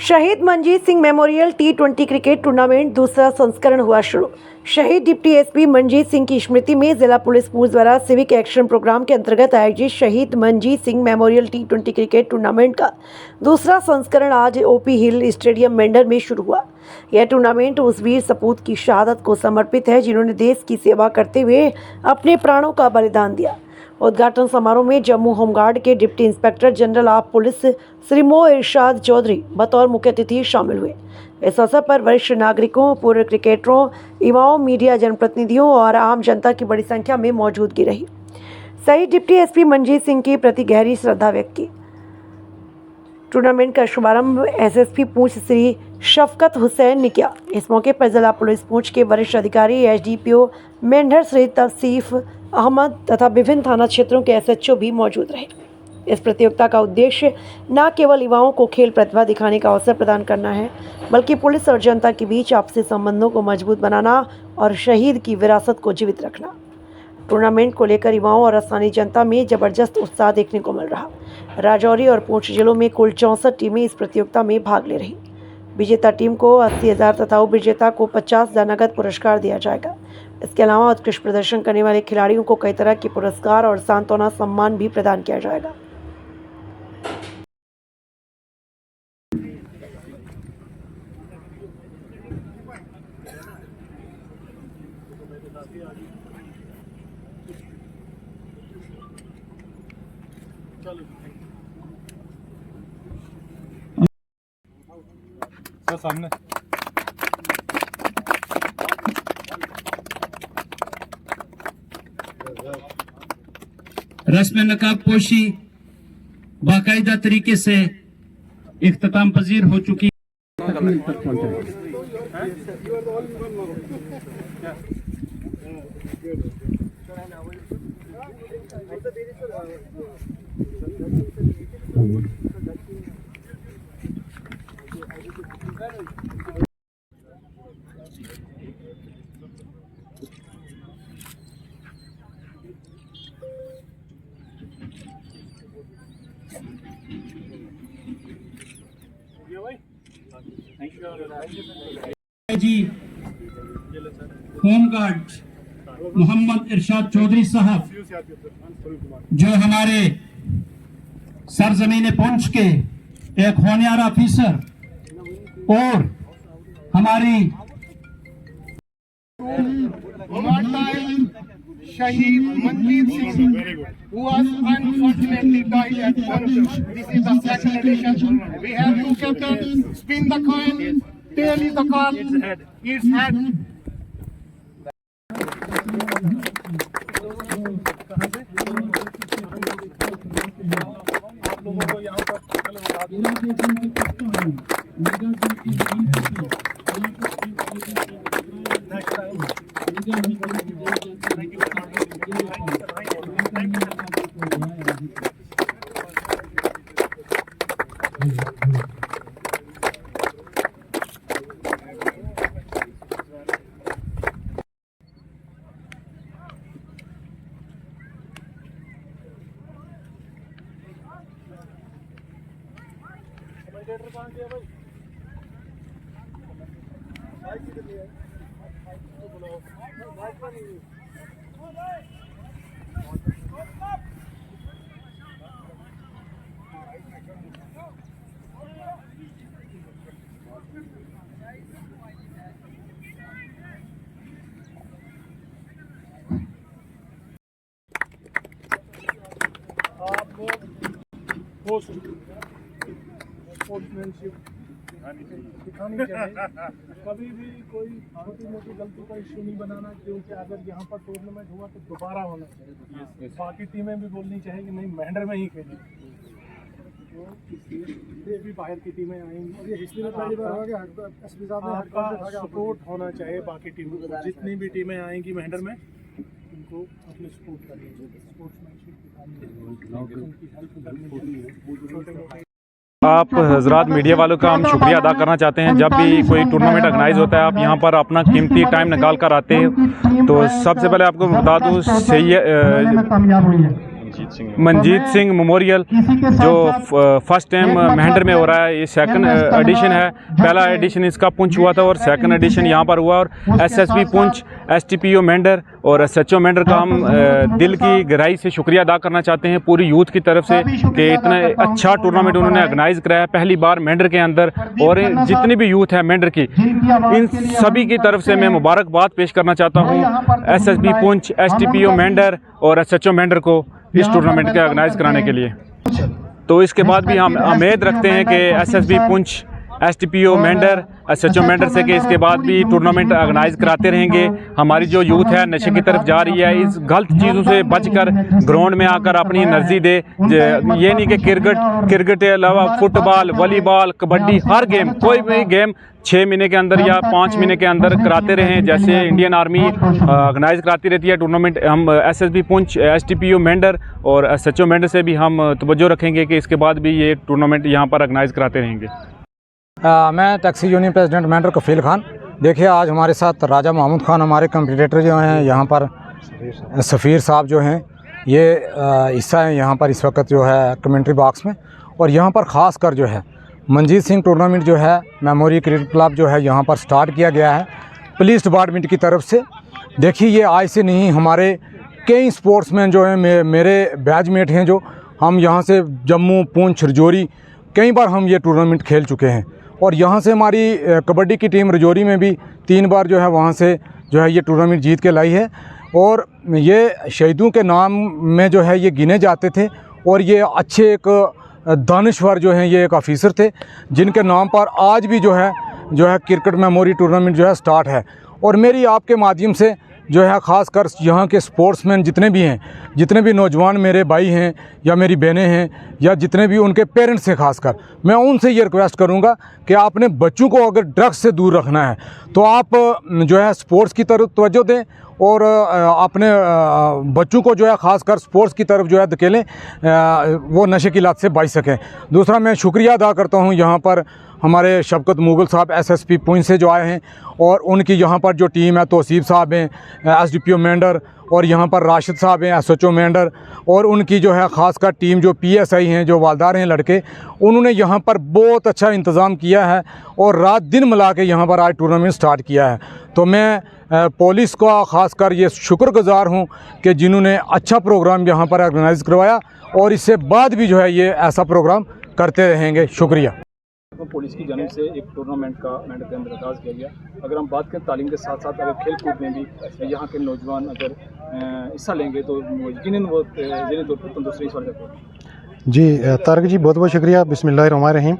शहीद Manjeet Singh memorial T20 cricket tournament दूसरा संस्करण हुआ शुरू। शहीद डिप्टी एसपी मनजीत सिंह की स्मृति में जिला पुलिस पूंछ द्वारा सिविक एक्शन प्रोग्राम के अंतर्गत आयोजित शहीद Manjeet Singh memorial T20 cricket tournament का दूसरा संस्करण आज ओपी हिल स्टेडियम मेंढर में शुरू हुआ। यह टूर्नामेंट उस वीर सपूत की शहादत को समर्पित है जिन्होंने देश की सेवा करते हुए अपने प्राणों का बलिदान दिया। उद्घाटन समारोह में जम्मू होमगार्ड के deputy inspector general of police Shri मो इरशाद चौधरी बतौर मुख्य अतिथि शामिल हुए। इस अवसर पर वरिष्ठ नागरिकों, पूर्व क्रिकेटरों, युवाओं, मीडिया, जनप्रतिनिधियों और आम जनता की बड़ी संख्या में मौजूदगी रही। शहीद डिप्टी एसपी मनजीत सिंह की प्रति गहरी श्रद्धा व्यक्त की। टूर्नामेंट का शुभारंभ एसएसपी पूंछ श्री शफकत हुसैन ने किया। इस मौके पर जिला पुलिस पूंछ के वरिष्ठ अधिकारी, एसडीपीओ मेंढर श्री तफसीफ अहमद तथा विभिन्न थाना क्षेत्रों के एसएचओ भी मौजूद रहे। इस प्रतियोगिता का उद्देश्य न केवल युवाओं को खेल प्रतिभा दिखाने का अवसर प्रदान करना है, बल्कि पुलिस और जनता के बीच आपसी संबंधों को मजबूत बनाना और शहीद की विरासत को जीवित रखना। टूर्नामेंट को लेकर युवाओं और स्थानीय जनता में जबरदस्त उत्साह देखने को मिल रहा। राजौरी और पूंछ जिलों में कुल 64 टीमें इस प्रतियोगिता में भाग ले रही। विजेता टीम को 80,000 तथा उपविजेता को 50,000 नगद पुरस्कार दिया जाएगा। इसके अलावा उत्कृष्ट प्रदर्शन करने वाले खिलाड़ियों को कई तरह के पुरस्कार और सांत्वना सम्मान भी प्रदान किया जाएगा। सामने रस्म नकाब पोशी बाकायदा तरीके से इख्तिताम पजीर हो चुकी। जी होमगार्ड मोहम्मद इरशाद चौधरी साहब जो हमारे सरजमीन पूंछ के एक होनहार ऑफिसर और हमारी Shahid Manjeet Singh, who was unfortunately died at Punch. This is the second edition. We have two captains. Spin the coin. Tail is the card. It's head. आप लोगों को यहाँ पर आप लोग स्पोर्ट्समैनशिप दिखानी चाहिए। कभी भी कोई छोटी मोटी गलती का इश्यू नहीं बनाना, क्योंकि अगर यहाँ पर टूर्नामेंट हुआ तो दोबारा होना चाहिए। बाकी टीमें भी बोलनी चाहिए कि नहीं मेंढर में ही खेली, तो इसलिए भी बाहर की टीमें आएंगी। ये हिस्ट्री में पहली बार हो गया। आपका सपोर्ट होना चाहिए बाकी टीमों को। जितनी भी टीमें आएंगी मेंढर में उनको अपने सपोर्ट करनी चाहिए। स्पोर्ट्समैनशिप दिखानी। आप हजरात मीडिया वालों का हम शुक्रिया अदा करना चाहते हैं। जब भी कोई टूर्नामेंट ऑर्गेनाइज होता है, आप यहाँ पर अपना कीमती टाइम निकाल कर आते हैं। तो सबसे पहले आपको बता दूँ, मंजीत सिंह मेमोरियल जो फर्स्ट टाइम महेंद्र में हो रहा है। ये सेकंड एडिशन है। पहला एडिशन इसका पुंछ हुआ था और सेकंड एडिशन यहाँ पर हुआ। और एसएसपी पुंछ, एसटीपीओ महेंद्र और एसएचओ महेंद्र का हम दिल की गहराई से शुक्रिया अदा करना चाहते हैं पूरी यूथ की तरफ से कि इतना अच्छा टूर्नामेंट उन्होंने ऑर्गेनाइज कराया पहली बार महेंद्र के अंदर। और जितनी भी यूथ है महेंद्र की, इन सभी की तरफ से मैं मुबारकबाद पेश करना चाहता हूँ एसएसपी पुंछ, एसटीपीओ महेंद्र और एसएचओ महेंद्र को इस टूर्नामेंट के ऑर्गेनाइज कराने के लिए। तो इसके बाद भी हम उम्मीद रखते हैं कि SSB Poonch, STPO Mahendra, SHO Mahendra से कि इसके बाद भी टूर्नामेंट ऑर्गेनाइज कराते रहेंगे। हमारी जो यूथ है नशे की तरफ जा रही है, इस गलत चीज़ों से बचकर ग्राउंड में आकर अपनी एनर्जी दे। ये नहीं कि क्रिकेट के अलावा फुटबॉल, वॉलीबॉल, कबड्डी, हर गेम, कोई भी गेम 6 महीने के अंदर या 5 महीने के अंदर कराते रहें। जैसे इंडियन आर्मी ऑर्गेनाइज कराती रहती है टूर्नामेंट, हम एसएसबी पुंछ, एसटीपीओ महेंद्र और एसएचओ महेंद्र से भी हम तवज्जो रखेंगे कि इसके बाद भी ये टूर्नामेंट यहाँ पर ऑर्गेनाइज कराते रहेंगे। मैं टैक्सी यूनियन प्रेसिडेंट महेंद्र कफील खान। देखिए, आज हमारे साथ राजा महमूद खान हमारे कंपटीटर जो हैं, यहाँ पर सफ़ीर साहब जो हैं, ये हिस्सा हैं यहाँ पर इस वक्त जो है कमेंट्री बॉक्स में। और यहाँ पर ख़ास कर जो है मंजीत सिंह टूर्नामेंट जो है मेमोरी क्रिकेट क्लब जो है यहाँ पर स्टार्ट किया गया है पुलिस डिपार्टमेंट की तरफ से। देखिए, ये आज से नहीं, हमारे कई स्पोर्ट्समैन जो हैं, मेरे बैचमेट हैं, जो हम यहाँ से जम्मू, पुंछ, रजौरी कई बार हम ये टूर्नामेंट खेल चुके हैं। और यहाँ से हमारी कबड्डी की टीम रजौरी में भी 3 बार जो है वहाँ से जो है ये टूर्नामेंट जीत के लाई है। और ये शहीदों के नाम में जो है ये गिने जाते थे। और ये अच्छे एक दानिश्वर जो हैं, ये एक ऑफिसर थे जिनके नाम पर आज भी जो है क्रिकेट मेमोरी टूर्नामेंट जो है स्टार्ट है। और मेरी आपके माध्यम से जो है ख़ासकर यहाँ के स्पोर्ट्समैन जितने भी हैं, जितने भी नौजवान मेरे भाई हैं या मेरी बहनें हैं या जितने भी उनके पेरेंट्स हैं, ख़ासकर मैं उनसे ये रिक्वेस्ट करूँगा कि आपने बच्चों को अगर ड्रग्स से दूर रखना है तो आप जो है स्पोर्ट्स की तरफ तवज्जो दें और अपने बच्चों को जो है ख़ासकर स्पोर्ट्स की तरफ जो है धकेलें, वो नशे की लत से बच सकें। दूसरा, मैं शुक्रिया अदा करता हूँ यहाँ पर हमारे शफकत मुगल साहब एसएसपी पुंछ से जो आए हैं और उनकी यहाँ पर जो टीम है, तौसीफ साहब हैं, एसडीपीओ महेंद्र और यहाँ पर राशिद साहब हैं, एसएचओ महेंद्र और उनकी जो है ख़ासकर टीम जो पीएसआई हैं, जो वालदार हैं लड़के, उन्होंने यहाँ पर बहुत अच्छा इंतज़ाम किया है और रात दिन मिला के यहाँ पर आज टूर्नामेंट स्टार्ट किया है। तो मैं पुलिस का ख़ासकर ये शुक्रगुज़ार हूँ कि जिन्होंने अच्छा प्रोग्राम यहाँ पर ऑर्गेनाइज़ करवाया और इससे बाद भी जो है ये ऐसा प्रोग्राम करते रहेंगे। शुक्रिया। पुलिस की जानिब से एक टूर्नामेंट का महेंद्र के अंदर आगाज़ किया गया। अगर हम बात करें तालीम के साथ साथ अगर खेल कूद में भी यहाँ के नौजवान अगर हिस्सा लेंगे तो यकीनन वो ज़हनी तौर पर तंदुरुस्ती वाले हैं। जी तारक जी, बहुत बहुत शुक्रिया। बिस्मिल्लाहिर्रहमानिर्रहीम।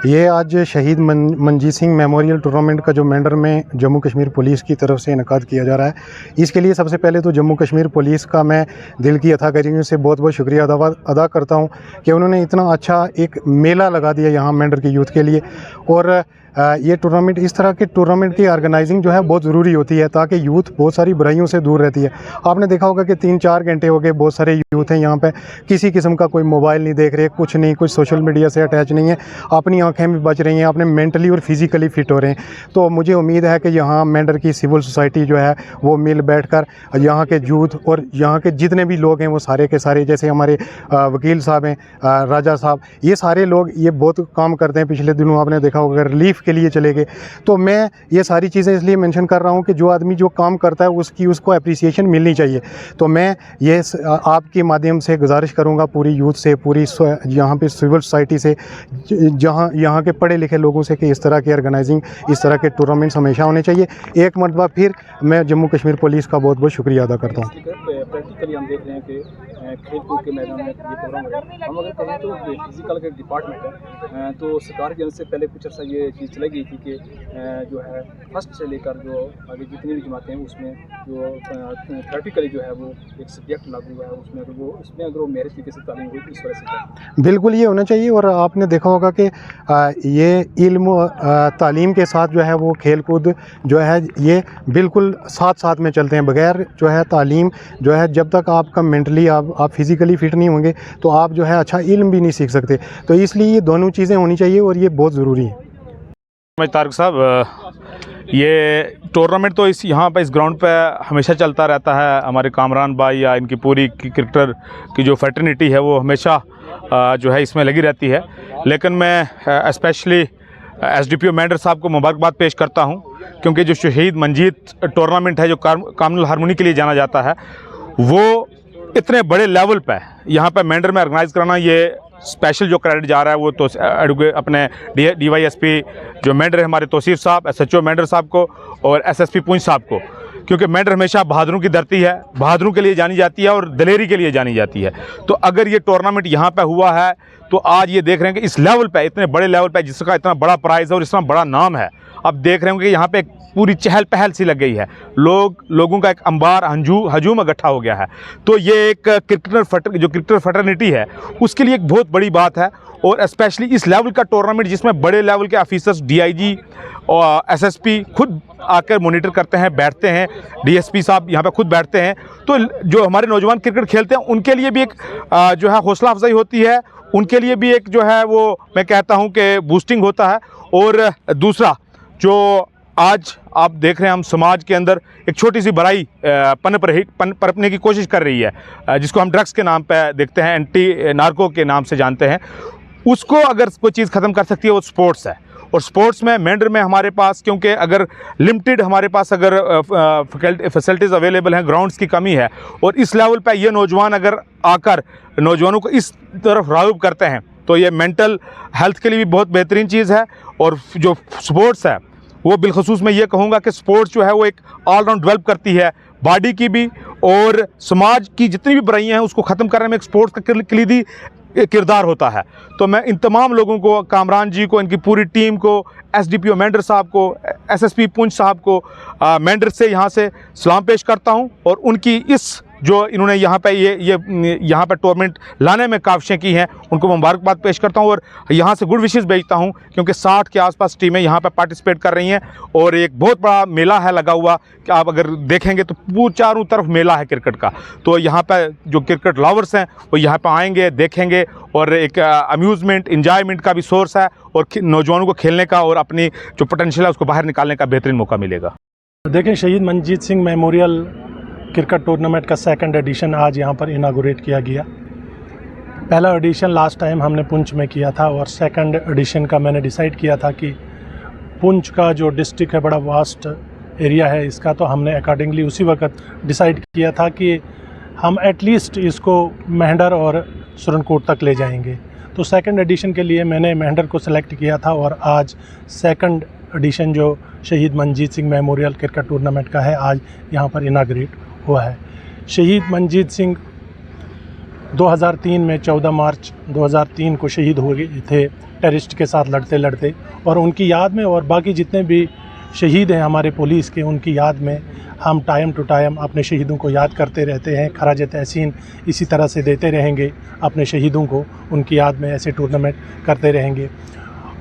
ये आज शहीद मंजीत सिंह मेमोरियल टूर्नामेंट का जो महेंद्र में जम्मू कश्मीर पुलिस की तरफ से इनकाद किया जा रहा है, इसके लिए सबसे पहले तो जम्मू कश्मीर पुलिस का मैं दिल की अथागरीयों से बहुत बहुत शुक्रिया अदा करता हूँ कि उन्होंने इतना अच्छा एक मेला लगा दिया यहाँ महेंद्र के यूथ के लिए। और ये टूर्नामेंट, इस तरह के टूर्नामेंट की ऑर्गेनाइजिंग जो है बहुत ज़रूरी होती है ताकि यूथ बहुत सारी बुराइयों से दूर रहती है। आपने देखा होगा कि 3-4 घंटे हो गए, बहुत सारे यूथ हैं यहाँ पे, किसी किस्म का कोई मोबाइल नहीं देख रहे, कुछ नहीं, कुछ सोशल मीडिया से अटैच नहीं है, अपनी आंखें भी बच रही हैं, अपने मेंटली और फिज़िकली फ़िट हो रहे हैं। तो मुझे उम्मीद है कि यहाँ महेंद्र की सिविल सोसाइटी जो है वो मिल बैठ कर यहाँ के यूथ और यहाँ के जितने भी लोग हैं वो सारे के सारे, जैसे हमारे वकील साहब हैं, राजा साहब, ये सारे लोग ये बहुत काम करते हैं। पिछले दिनों आपने देखा होगा रिलीफ के लिए चले गए। तो मैं ये सारी चीज़ें इसलिए मेंशन कर रहा हूँ कि जो आदमी जो काम करता है उसको अप्रिसिएशन मिलनी चाहिए। तो मैं ये आपके माध्यम से गुजारिश करूँगा पूरी यूथ से, पूरी यहाँ पे सिविल सोसाइटी से, जहाँ यहाँ के पढ़े लिखे लोगों से कि इस तरह की ऑर्गेनाइजिंग, इस तरह के टूर्नामेंट्स हमेशा होने चाहिए। एक मरतबा फिर मैं जम्मू कश्मीर पुलिस का बहुत बहुत शुक्रिया अदा करता हूँ। प्रैक्टिकली हम देख रहे हैं कि खेल कूद के मैदान में ये प्रोग्राम हो रहा है। हम अगर कहें तो फिजिकल के डिपार्टमेंट है, तो सरकार की ओर से पहले कुछ अर्सा ये चीज़ चलाई गई थी कि जो है फर्स्ट से लेकर जो आगे जितनी भी जमातें हैं उसमें जो प्रैक्टिकली जो है वो एक सब्जेक्ट लागू हुआ है, उसमें अगर वो मेरे तरीके से तालीम हुई तो इस वजह से बिल्कुल ये होना चाहिए। और आपने देखा होगा कि ये इल्म तालीम के साथ जो है वो खेल कूद जो है ये बिल्कुल साथ साथ में चलते हैं। बगैर जो है तालीम जो है, जब तक आपका मेंटली आप फिज़िकली फ़िट नहीं होंगे तो आप जो है अच्छा इल्म भी नहीं सीख सकते। तो इसलिए ये दोनों चीज़ें होनी चाहिए और ये बहुत ज़रूरी है। तारक साहब, ये टूर्नामेंट तो यहाँ पे इस ग्राउंड पे हमेशा चलता रहता है। हमारे कामरान भाई या इनकी पूरी क्रिकेटर की जो फैटर्निटी है वो हमेशा जो है इसमें लगी रहती है। लेकिन मैं स्पेशली एसडीपीओ मेंढर साहब को मुबारकबाद पेश करता हूं, क्योंकि जो शहीद मंजीत टूर्नामेंट है जो कम्युनल हारमोनी के लिए जाना जाता है, वो इतने बड़े लेवल पे यहाँ पे मेंढर में ऑर्गेनाइज़ कराना, ये स्पेशल जो क्रेडिट जा रहा है वो तो अपने डीवाईएसपी जो मेंढर है हमारे तौसीफ साहब, एसएचओ मेंढर साहब को और एसएसपी पुंछ साहब को, क्योंकि मेंढर हमेशा बहादुरों की धरती है, बहादुरों के लिए जानी जाती है और दलेरी के लिए जानी जाती है। तो अगर ये टूर्नामेंट यहाँ पे हुआ है तो आज ये देख रहे हैं कि इस लेवल पे, इतने बड़े लेवल पे जिसका इतना बड़ा प्राइज़ है और इतना बड़ा नाम है, अब देख रहे होंगे कि यहाँ पे पूरी चहल पहल सी लग गई है, लोगों का एक अंबार हजूम इकट्ठा हो गया है। तो ये एक क्रिकेटर फैटर्निटी है उसके लिए एक बहुत बड़ी बात है। और स्पेशली इस लेवल का टूर्नामेंट जिसमें बड़े लेवल के ऑफिसर्स, डीआईजी और एसएसपी खुद आकर मॉनिटर करते हैं, बैठते हैं, डीएसपी साहब यहाँ पे खुद बैठते हैं, तो जो हमारे नौजवान क्रिकेट खेलते हैं उनके लिए भी एक जो है हौसला अफजाई होती है, उनके लिए भी एक जो है वो मैं कहता हूँ कि बूस्टिंग होता है। और दूसरा जो आज आप देख रहे हैं, हम समाज के अंदर एक छोटी सी बुराई पनपने की कोशिश कर रही है, जिसको हम ड्रग्स के नाम पे देखते हैं, एंटी नार्को के नाम से जानते हैं, उसको अगर कोई चीज़ ख़त्म कर सकती है वो स्पोर्ट्स है। और स्पोर्ट्स में मेंढर में हमारे पास, क्योंकि अगर लिमिटेड हमारे पास अगर फैसिलिटीज़ अवेलेबल हैं, ग्राउंड्स की कमी है, और इस लेवल पे ये नौजवान अगर आकर नौजवानों को इस तरफ राग़िब करते हैं तो ये मेंटल हेल्थ के लिए भी बहुत बेहतरीन चीज़ है। और जो स्पोर्ट्स है वो बिलखसूस मैं ये कहूँगा कि स्पोर्ट्स जो है वो एक ऑलराउंड डेवलप करती है, बॉडी की भी और समाज की जितनी भी बुराइयाँ हैं उसको ख़त्म करने में एक स्पोर्ट्स का कलीदी किरदार होता है। तो मैं इन तमाम लोगों को, कामरान जी को, इनकी पूरी टीम को, एसडीपीओ मेंढर साहब को, एसएसपी पुंछ साहब को मेंढर से यहाँ से सलाम पेश करता हूँ। और उनकी इस जो इन्होंने यहाँ पे ये यहाँ पे टूर्नामेंट लाने में काविशें की हैं, उनको मुबारकबाद पेश करता हूँ और यहाँ से गुड विशेस भेजता हूँ, क्योंकि 60 के आसपास टीमें यहाँ पे पार्टिसिपेट कर रही हैं और एक बहुत बड़ा मेला है लगा हुआ कि आप अगर देखेंगे तो चारों तरफ मेला है क्रिकेट का। तो यहाँ पे जो क्रिकेट लवर्स हैं वो यहाँ पे आएंगे, देखेंगे और एक अम्यूज़मेंट, इंजॉयमेंट का भी सोर्स है और नौजवानों को खेलने का और अपनी जो पोटेंशियल है उसको बाहर निकालने का बेहतरीन मौका मिलेगा। देखें, शहीद Manjeet Singh memorial cricket tournament का सेकंड एडिशन आज यहाँ पर इनागोरेट किया गया। पहला एडिशन लास्ट टाइम हमने पुंछ में किया था और सेकंड एडिशन का मैंने डिसाइड किया था कि पुंछ का जो डिस्ट्रिक्ट है बड़ा वास्ट एरिया है इसका, तो हमने अकॉर्डिंगली उसी वक्त डिसाइड किया था कि हम एटलीस्ट इसको मेंढर और सुरनकोट तक ले जाएंगे। तो सेकंड एडिशन के लिए मैंने मेंढर को सिलेक्ट किया था और आज सेकंड एडिशन जो शहीद Manjeet Singh memorial cricket tournament का है आज यहाँ पर इनाग्रेट हुआ है। शहीद मंजीत सिंह 2003 में 14 मार्च 2003 को शहीद हो गए थे टेररिस्ट के साथ लड़ते लड़ते, और उनकी याद में और बाकी जितने भी शहीद हैं हमारे पुलिस के, उनकी याद में हम टाइम टू टाइम अपने शहीदों को याद करते रहते हैं। खराज तहसीन इसी तरह से देते रहेंगे अपने शहीदों को, उनकी याद में ऐसे टूर्नामेंट करते रहेंगे।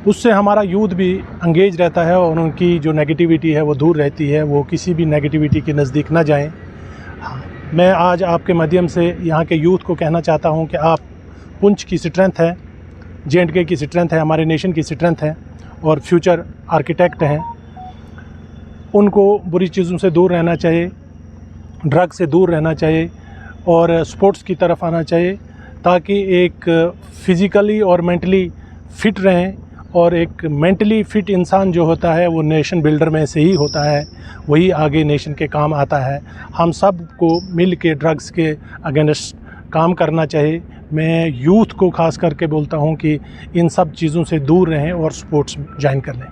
उससे हमारा यूथ भी एंगेज रहता है और उनकी जो नेगेटिविटी है वो दूर रहती है, वो किसी भी नेगेटिविटी के नज़दीक ना जाएं। मैं आज आपके माध्यम से यहाँ के यूथ को कहना चाहता हूँ कि आप पुंछ की स्ट्रेंथ है, J&K की स्ट्रेंथ है, हमारे नेशन की स्ट्रेंथ है और फ्यूचर आर्किटेक्ट हैं। उनको बुरी चीज़ों से दूर रहना चाहिए, ड्रग से दूर रहना चाहिए और स्पोर्ट्स की तरफ आना चाहिए, ताकि एक फ़िज़िकली और मेंटली फ़िट रहें। और एक मेंटली फ़िट इंसान जो होता है वो नेशन बिल्डर में से ही होता है, वही आगे नेशन के काम आता है। हम सब को मिल के ड्रग्स के अगेंस्ट काम करना चाहिए। मैं यूथ को ख़ास करके बोलता हूँ कि इन सब चीज़ों से दूर रहें और स्पोर्ट्स ज्वाइन कर लें।